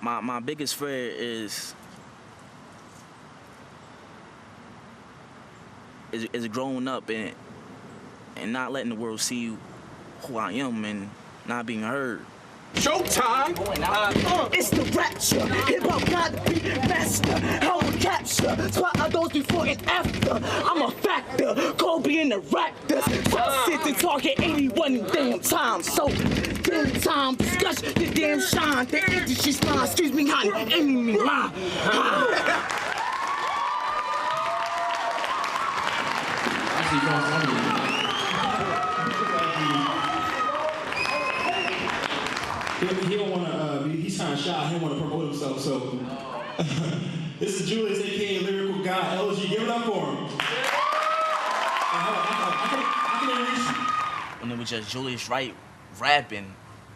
My biggest fear is growing up and not letting the world see who I am and not being heard. Showtime! It's the rapture. Hip-hop got to be master. How to capture. Spot are those before and after. I'm a factor. Kobe and the Raptors. So sit and talk at 81 damn time. So damn time. Discuss the damn shine. The industry smile. Excuse me, honey. Enemy line. He don't want to, he's kind of shy, he don't want to promote himself, so. This is Julius, a.k.a. Lyrical God. LG, give it up for him. I can introduce you. When it was just Julius Wright rapping,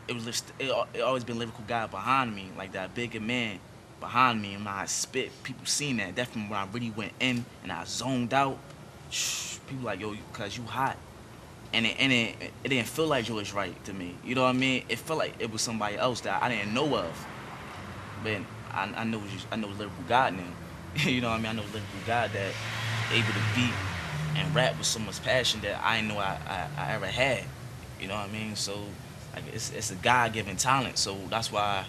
it always been Lyrical God behind me, like that bigger man behind me. And when I spit, people seen that. Definitely when I really went in and I zoned out, people like, yo, cause you hot. And it didn't feel like Julius Wright to me. You know what I mean? It felt like it was somebody else that I didn't know of. But I know Lyrical God now. You know what I mean? I know Lyrical God that able to beat and rap with so much passion that I didn't know I ever had. You know what I mean? So like it's a God-given talent. So that's why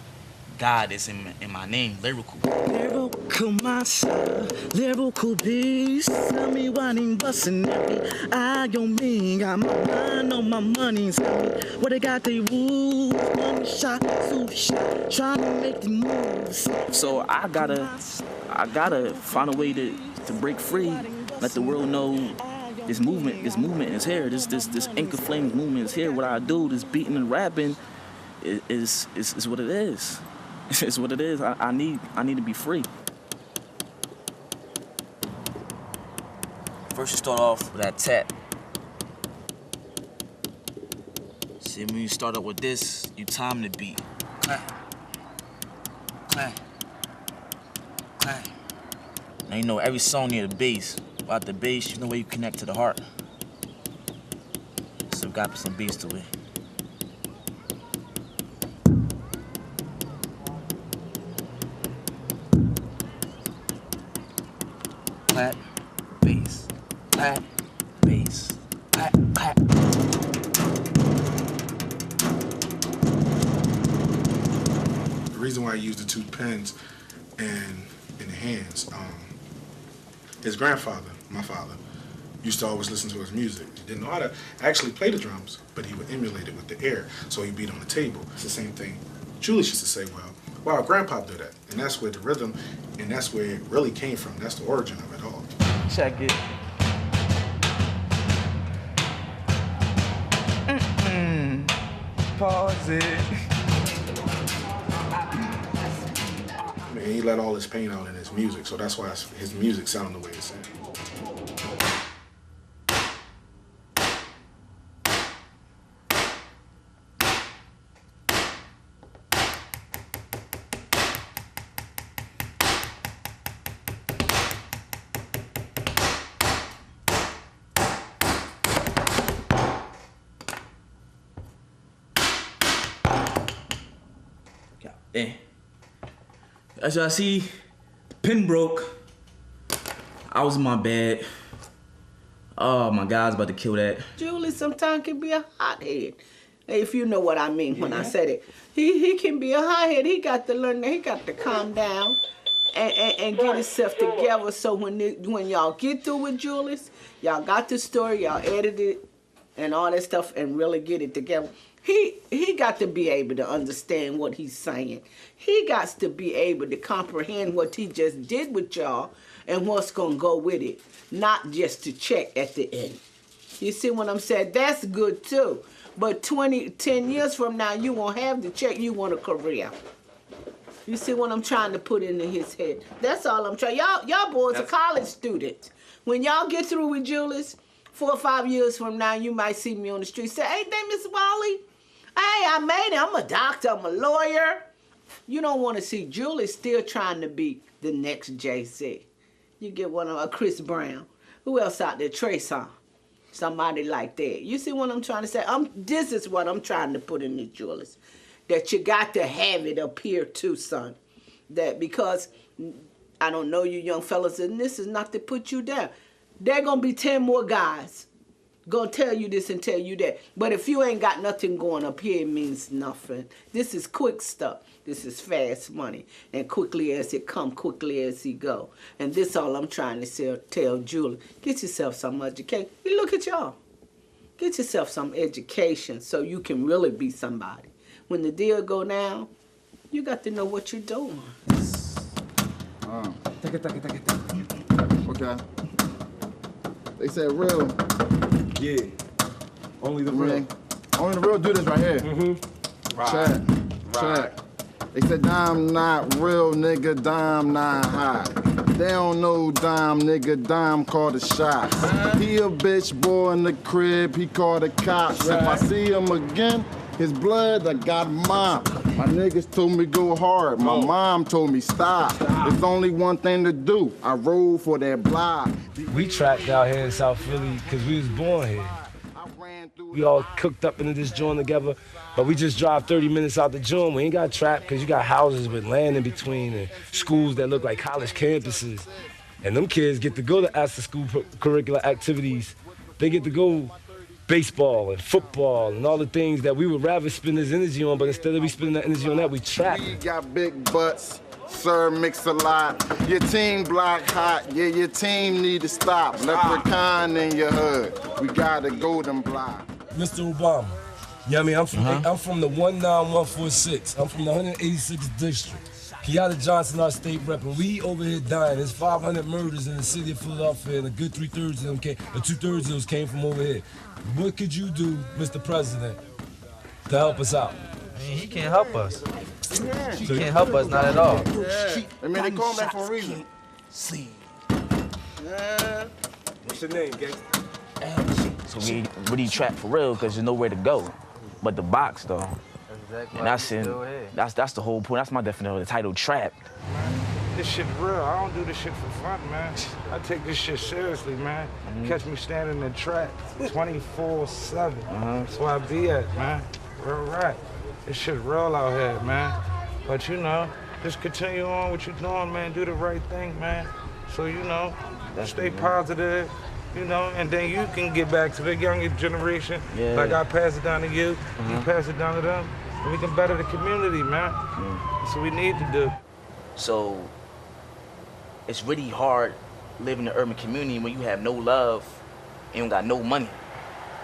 God is in my name, Lyrical. Lyrical master, lyrical beast. Tell me why ain't bustin' every eye on me. Got my mind on my money. Tell me what they got they rules. One shot, two shot, trying to make the moves. So I gotta find a way to break free, let the world know this movement is here. This Inca Flames movement is here. What I do, this beating and rapping, is what it is. It's what it is. I need to be free. First you start off with that tap. See, when you start up with this, you time the beat. Clap. Clap. Clap. Now you know every song near the bass. Without the bass, you know where you connect to the heart. So got some bass to it. Clap, bass, clap, bass, clap, clap. The reason why I use the two pens and in the hands, his grandfather, my father, used to always listen to his music. He didn't know how to actually play the drums, but he would emulate it with the air, so he beat on the table. It's the same thing Julius used to say, wow, Grandpa did that. And that's where the rhythm, and that's where it really came from. That's the origin of it all. Check it. Pause it. And he let all his pain out in his music, so that's why his music sound the way it sounds. As y'all see, pen broke. I was in my bed. Oh, my God's about to kill that. Julie sometimes can be a hothead. If you know what I mean when I said it. He can be a hothead. He got to learn that. He got to calm down and get himself together. So when y'all get through with Julius, y'all got the story, y'all edited it and all that stuff and really get it together. He got to be able to understand what he's saying. He got to be able to comprehend what he just did with y'all and what's going to go with it, not just to check at the end. You see what I'm saying? That's good too. But 10 years from now, you won't have the check. You want a career. You see what I'm trying to put into his head? That's all I'm trying. Y'all boys are college students. When y'all get through with Julius, 4 or 5 years from now, you might see me on the street say, "Hey, there, Miss Wally. Hey, I made it. I'm a doctor. I'm a lawyer." You don't want to see Julie still trying to be the next JC. You get one of Chris Brown. Who else out there? Trey Songz. Somebody like that. You see what I'm trying to say? This is what I'm trying to put in the Julius. That you got to have it up here too, son. that because I don't know you young fellas, and this is not to put you down. There gonna be 10 more guys gonna tell you this and tell you that. But if you ain't got nothing going up here, it means nothing. This is quick stuff. This is fast money. And quickly as it come, quickly as it go. And this all I'm trying to tell Julie. Get yourself some education. You look at y'all. Get yourself some education so you can really be somebody. When the deal go down, you got to know what you're doing. Okay. They said real. Yeah. Only the real. Only the real do this right here. Right. Check. They said dime not real, nigga, dime not hot. They don't know dime, nigga, dime called the shots. He a bitch boy in the crib, he called the cops. If I see him again, his blood, I got mopped. My niggas told me go hard, my mom told me stop. There's only one thing to do, I roll for that block. We trapped out here in South Philly because we was born here. We all cooked up into this joint together, but we just drive 30 minutes out the joint. We ain't got trapped because you got houses with land in between and schools that look like college campuses. And them kids get to go to after-school curricular activities. They get to go baseball and football and all the things that we would rather spend this energy on, but instead of we spending that energy on that, we trap. We got big butts, sir, mix a lot. Your team block hot, yeah, your team need to stop. Leprechaun in your hood, we got a golden block. Mr. Obama, you know what I mean? I'm from the 19146. I'm from the 186th district. Kiata Johnson, our state rep, and we over here dying. There's 500 murders in the city of Philadelphia, and a good 2/3 of them came from over here. What could you do, Mr. President, to help us out? I mean, he can't help us. He can't help us, not at all. I mean, they call him that for a reason. See. What's your name, gang? So we ain't really trapped for real because there's nowhere to go. But the box though. Exactly. And that's the whole point. That's my definition of the title, trapped. This shit real. I don't do this shit for fun, man. I take this shit seriously, man. Catch me standing in the trap 24/7. That's where I be at, man. Real right. This shit real out here, man. But you know, just continue on what you're doing, man. Do the right thing, man. So you know, stay positive. You know, and then you can get back to the younger generation. Yeah. Like I pass it down to you, you pass it down to them, and we can better the community, man. That's what we need to do. So it's really hard living in the urban community when you have no love and you got no money.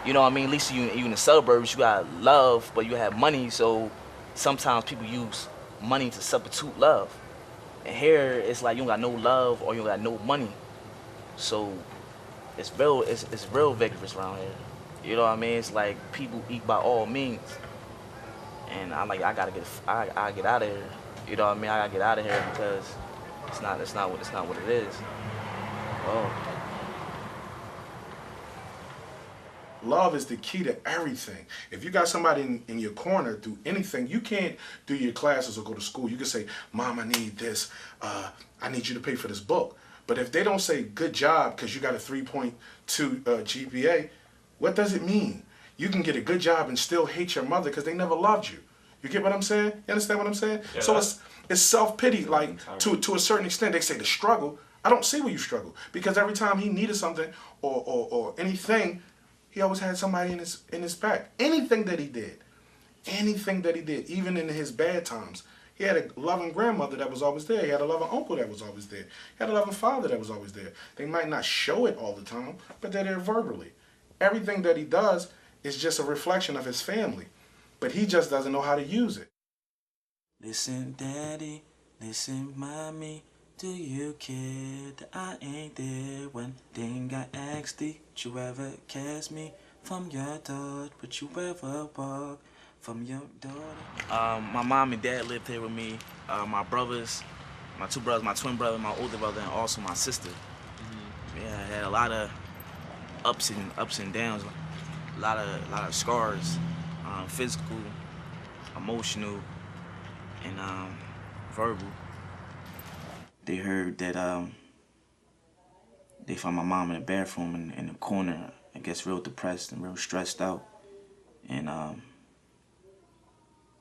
You know what I mean? At least you in the suburbs, you got love, but you have money, so sometimes people use money to substitute love. And here, it's like you don't got no love or you don't got no money. So it's real vigorous around here. You know what I mean? It's like people eat by all means. And I gotta get out of here. You know what I mean? I gotta get out of here because it's not what it is. Oh. Love is the key to everything. If you got somebody in your corner, do anything. You can't do your classes or go to school. You can say, Mom, I need this. I need you to pay for this book. But if they don't say good job because you got a 3.2 GPA, what does it mean? You can get a good job and still hate your mother because they never loved you. You get what I'm saying? You understand what I'm saying? Yeah. So it's self-pity, like to a certain extent. They say the struggle. I don't see where you struggle because every time he needed something or anything, he always had somebody in his back. Anything that he did, even in his bad times. He had a loving grandmother that was always there. He had a loving uncle that was always there. He had a loving father that was always there. They might not show it all the time, but they're there verbally. Everything that he does is just a reflection of his family, but he just doesn't know how to use it. Listen, Daddy, listen, Mommy, do you care that I ain't there when thing I asked thee? Would you ever cast me from your door? Would you ever walk from your daughter? My mom and dad lived here with me. My brothers, my two brothers, my twin brother, my older brother, and also my sister. Yeah, I had a lot of ups and downs, a lot of scars, physical, emotional, and verbal. They heard that they found my mom in the bathroom in the corner, I guess real depressed and real stressed out. And I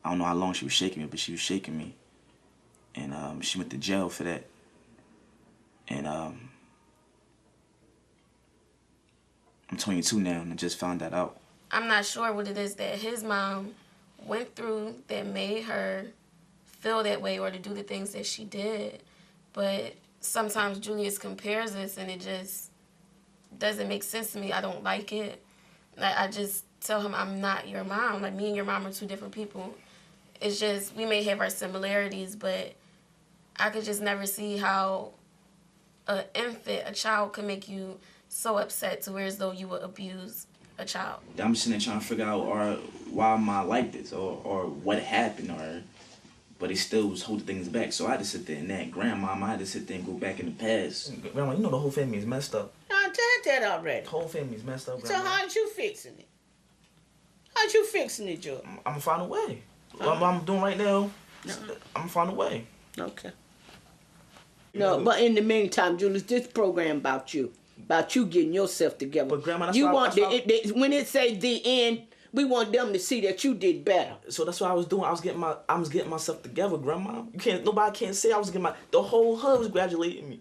don't know how long she was shaking me, but she was shaking me. and she went to jail for that. And I'm 22 now, and I just found that out. I'm not sure what it is that his mom went through that made her feel that way or to do the things that she did. But sometimes Julius compares us, and it just doesn't make sense to me. I don't like it. I just tell him I'm not your mom. Like, me and your mom are two different people. It's just, we may have our similarities, but I could just never see how an infant, a child, could make you so upset to where as though you would abuse a child. I'm just sitting there trying to figure out, or why am I like this, or what happened, but it still was holding things back. So I had to sit there and that grandmama, I had to sit there and go back in the past. Grandma, you know the whole family is messed up. I did that already. The whole family is messed up, So Grandma. how'd you fixing it? How'd you fixing it, Joe? I'm gonna find a way. What I'm doing right now, I'm gonna find a way. Okay. No, but in the meantime, Julius, this program about you getting yourself together. But Grandma, that's you why, want when it say the end, we want them to see that you did better. So that's what I was doing. I was getting myself together, Grandma. Nobody can't say I was getting the whole hood was congratulating me.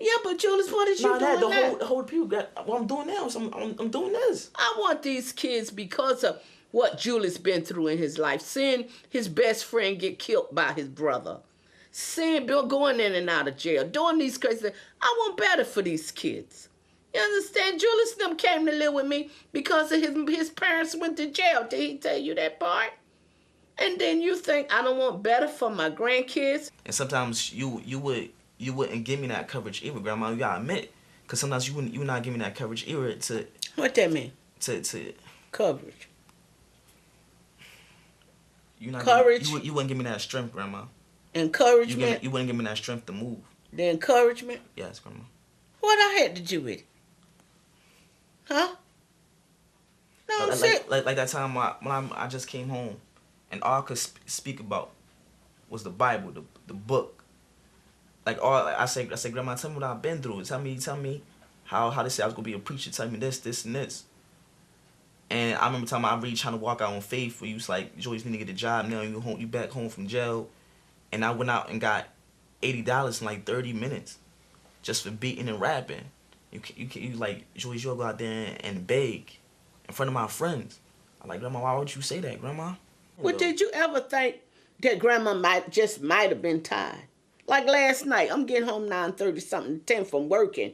Yeah, but Julius, what is you doing now? The whole people what I'm doing now. So I'm doing this. I want these kids, because of what Julius been through in his life, seeing his best friend get killed by his brother, seeing Bill going in and out of jail, doing these crazy things. I want better for these kids. You understand? Julius and them came to live with me because of his parents went to jail. Did he tell you that part? And then you think I don't want better for my grandkids? And sometimes you wouldn't give me that coverage either, Grandma. You gotta admit, because sometimes you would not give me that coverage either to. What that mean? To coverage. Courage. You wouldn't give me that strength, Grandma. Encouragement. You wouldn't give me that strength to move. The encouragement. Yes, Grandma. What I had to do with it? Huh? No, I'm saying. Like that time when I just came home, and all I could speak about was the Bible, the book. Like I say, Grandma, tell me what I've been through. Tell me how they say I was gonna be a preacher. Tell me this, and this. And I remember I really trying to walk out on faith. Where you was like, Joey, you need to get a job now. You back home from jail, and I went out and got $80 in like 30 minutes, just for beating and rapping. You like, Joey, you'll go out there and beg in front of my friends. I'm like, Grandma, why would you say that, Grandma? Well, did you ever think that Grandma might have been tired? Like last night, I'm getting home 9:30 something, 10 from working.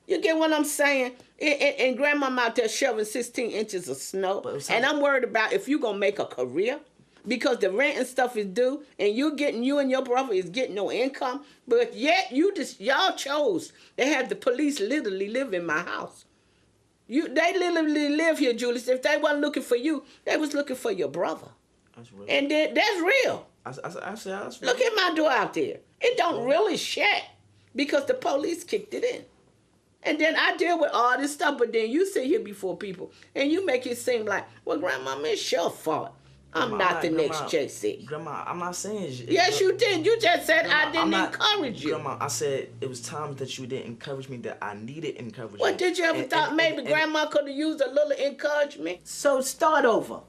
You get what I'm saying? And Grandma out there shoveling 16 inches of snow. And I'm worried about if you're going to make a career. Because the rent and stuff is due. And you and your brother is getting no income. But yet, y'all chose. They had the police literally live in my house. They literally live here, Julius. If they wasn't looking for you, they was looking for your brother. That's real. And that's real. I say that's real. Look at my door out there. It don't really shut because the police kicked it in. And then I deal with all this stuff, but then you sit here before people and you make it seem like, well, Grandma, it's your fault. I'm not the next JC. Grandma, I'm not saying... Yes, you did. You just said Grandma, I didn't encourage you. Grandma, I said it was times that you didn't encourage me that I needed encouragement. What, did you ever thought maybe Grandma could have used a little encouragement? So start over.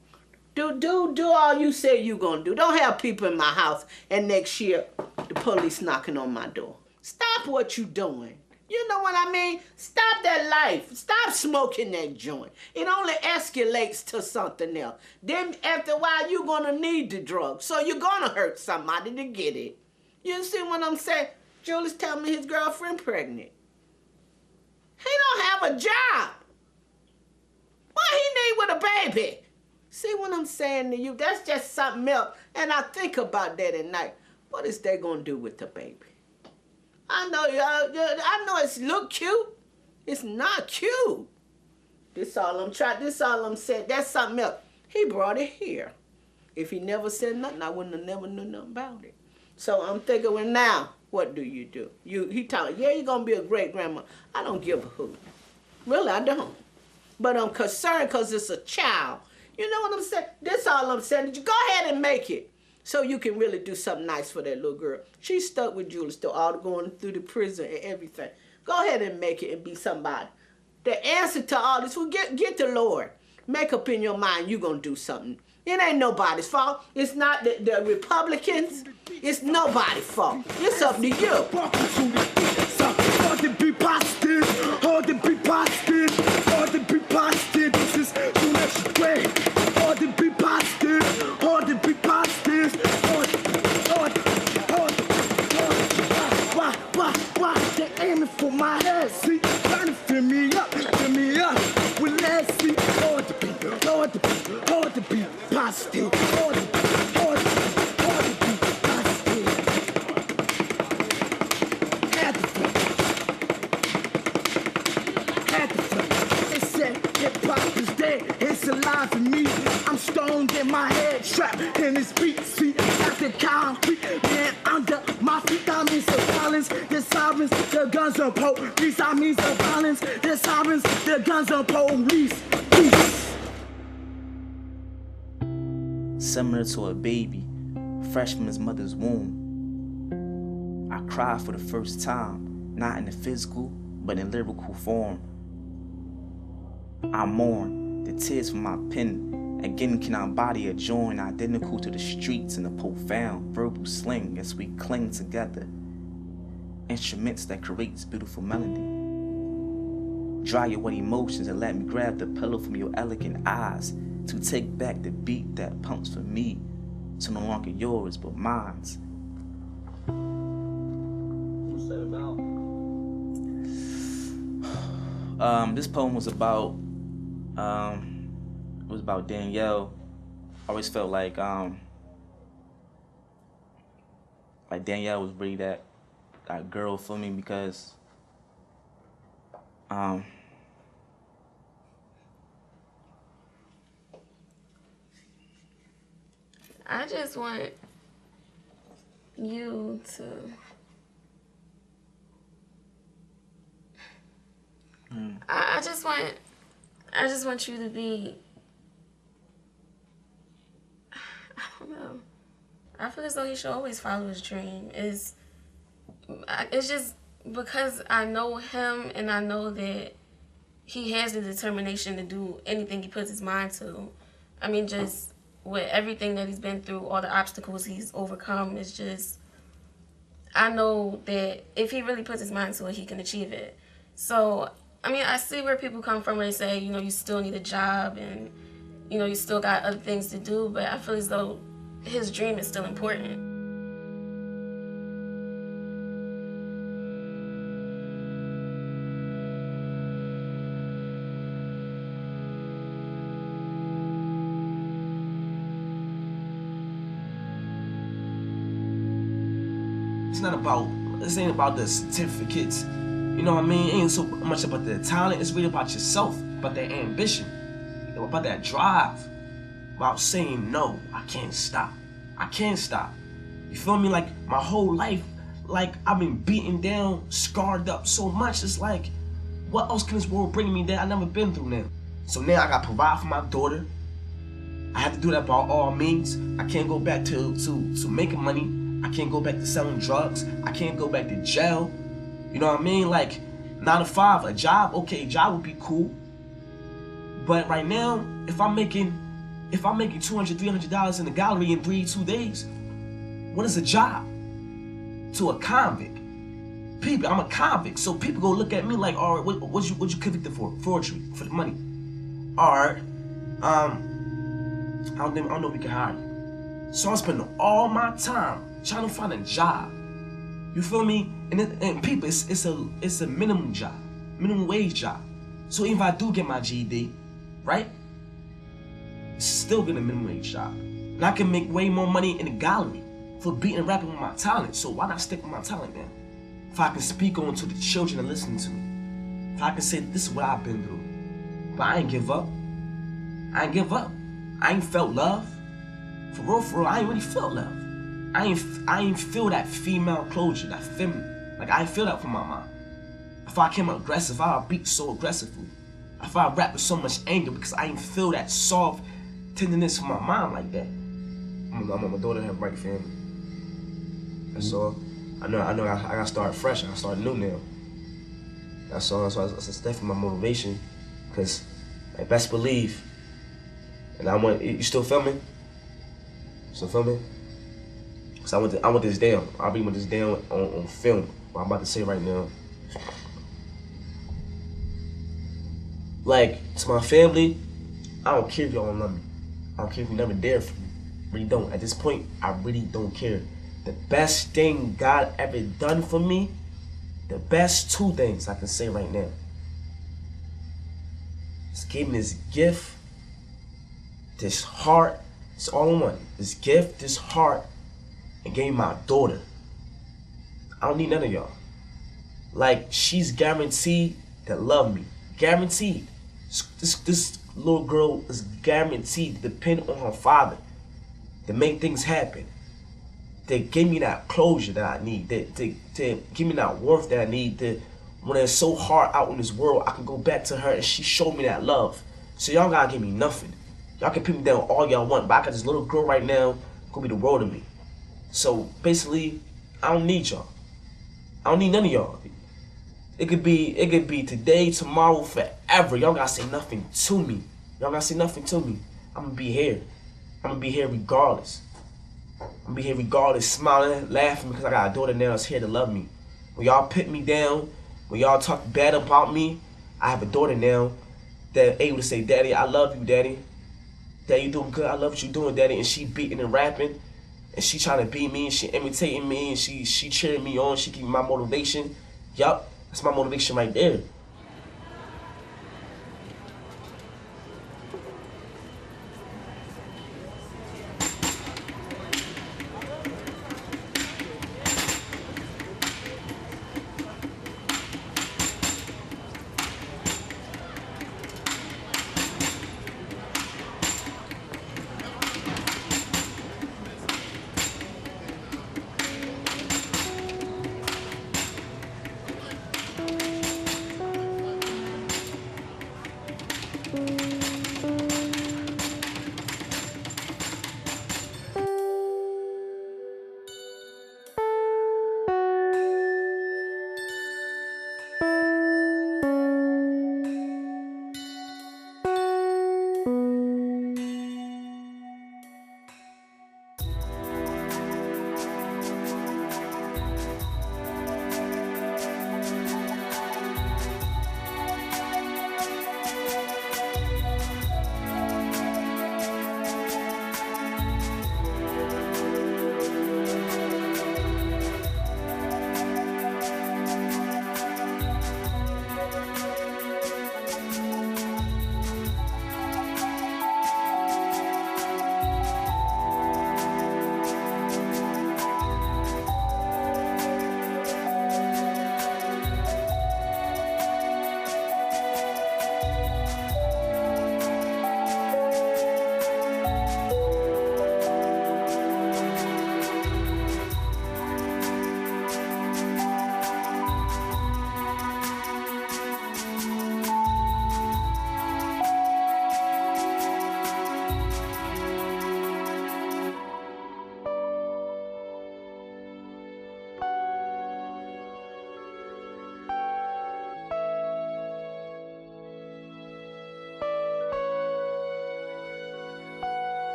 Do all you say you gonna do. Don't have people in my house and next year the police knocking on my door. Stop what you doing. You know what I mean? Stop that life. Stop smoking that joint. It only escalates to something else. Then after a while, you're going to need the drug. So you're going to hurt somebody to get it. You see what I'm saying? Julius tell me his girlfriend pregnant. He don't have a job. What he need with a baby? See what I'm saying to you? That's just something else. And I think about that at night. What is they going to do with the baby? I know it's look cute. It's not cute. This all I'm saying. That's something else. He brought it here. If he never said nothing, I wouldn't have never knew nothing about it. So I'm thinking, well, now, what do you do? He told me, yeah, you're going to be a great grandma. I don't give a hoot. Really, I don't. But I'm concerned because it's a child. You know what I'm saying? That's all I'm saying. Go ahead and make it. So you can really do something nice for that little girl. She's stuck with Julius, though, all going through the prison and everything. Go ahead and make it and be somebody. The answer to all this, well, get the Lord. Make up in your mind you gonna do something. It ain't nobody's fault. It's not the Republicans. It's nobody's fault. It's up to you. Hard to be positive, hard to be positive, hard to be positive. This is too much way. Hard to be positive, hard to be positive, why they aiming for my head? See, trying to fill me up. Well, let's see. Hard to be positive, hard to be positive. They said hip-hop is dead, it's alive in me. I'm stoned in my head, trapped in this beat. See, got the concrete, man, under my feet. I mean, the violence, the sirens, the guns of police. I mean, the violence, the sirens, the guns of police. Similar to a baby, fresh from his mother's womb. I cried for the first time, not in the physical, but in lyrical form. I mourn the tears from my pen. Again, can I embody a joy identical to the streets in a profound verbal sling as we cling together? Instruments that creates beautiful melody. Dry your wet emotions and let me grab the pillow from your elegant eyes to take back the beat that pumps for me, so no longer yours but mine's. What's that about? This poem was about Danielle. I always felt like Danielle was really that girl for me because I just want you to I just want you to be, I don't know. I feel as though he should always follow his dream. It's just because I know him and I know that he has the determination to do anything he puts his mind to. I mean, just with everything that he's been through, all the obstacles he's overcome, it's just, I know that if he really puts his mind to it, he can achieve it. So, I mean, I see where people come from where they say, you know, you still need a job and, you know, you still got other things to do, but I feel as though his dream is still important. This ain't about the certificates, you know what I mean? It ain't so much about the talent, it's really about yourself, about that ambition, about that drive, about saying no, I can't stop. You feel me? Like my whole life, like I've been beaten down, scarred up so much, it's like, what else can this world bring me that I never been through now? So now I gotta provide for my daughter. I have to do that by all means. I can't go back to making money. I can't go back to selling drugs. I can't go back to jail. You know what I mean? Like 9 to 5, a job, okay, a job would be cool. But right now, if I'm making $200, $300 in the gallery in 2 days, what is a job to a convict? People, I'm a convict, so people go look at me like, all right, what you convicted for? Forgery, for the money. All right, I don't know if we can hire you. So I'm spending all my time trying to find a job. You feel me? And people, it's a minimum job, minimum wage job. So even if I do get my GED, right? It's still gonna minimum wage job. And I can make way more money in the gallery for beating and rapping with my talent. So why not stick with my talent then? If I can speak on to the children and listen to me. If I can say this is what I've been through. But I ain't give up. I ain't felt love. For real, I ain't really felt love. I ain't feel that female closure, that feminine. Like I ain't feel that from my mom. If I came aggressive, I would beat so aggressively. If I rap with so much anger because I ain't feel that soft tenderness from my mom like that. I'm my daughter have right family. That's all. I know I gotta start fresh, I gotta start new now. That's all, so that's definitely my motivation. Cause like, best believe, And I want, you still filming? Still filming? So I want this down. I'll be with this down on film. What I'm about to say right now. Like, to my family, I don't care if y'all don't love me. I don't care if you never there for me. Really don't. At this point, I really don't care. The best thing God ever done for me, the best two things I can say right now. Just gave me this gift, this heart. It's all in one. This gift, this heart, and gave me my daughter. I don't need none of y'all. Like, she's guaranteed to love me. Guaranteed. This little girl is guaranteed to depend on her father to make things happen. To give me that closure that I need. To give me that warmth that I need. When it's so hard out in this world, I can go back to her and she showed me that love. So y'all gotta give me nothing. Y'all can put me down all y'all want, but I got this little girl right now gonna be the world to me. So basically, I don't need y'all. I don't need none of y'all. It could be today, tomorrow, forever. Y'all gotta say nothing to me. Y'all gotta say nothing to me. I'm gonna be here. I'm gonna be here regardless. I'm gonna be here regardless, smiling, laughing, because I got a daughter now that's here to love me. When y'all put me down, when y'all talk bad about me, I have a daughter now that able to say, Daddy, I love you, Daddy. Daddy, you doing good. I love what you doing, Daddy. And she beating and rapping, and she trying to beat me, and she imitating me, and she cheering me on. She keeping my motivation. Yup, that's my motivation right there.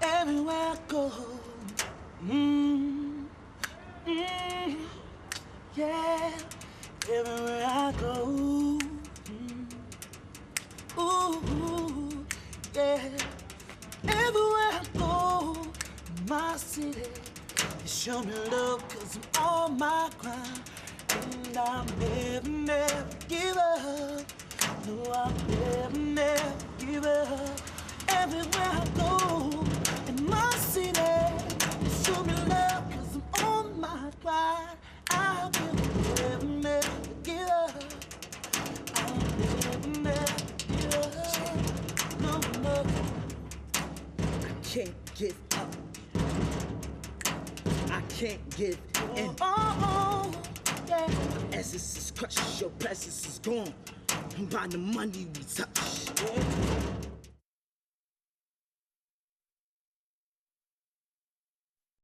Everywhere I go, yeah. Everywhere I go, ooh, yeah. Everywhere I go, my city, you show me love 'cause I'm on my grind, and I'll never give up. No, I'll never give up. Everywhere I go, in my city, you show me love 'cause I'm on my grind. I will never give up. I'll never give up. No, no, I can't give up. can't give in. Yeah. Essence is crushed, your presence is gone. By the money we touch.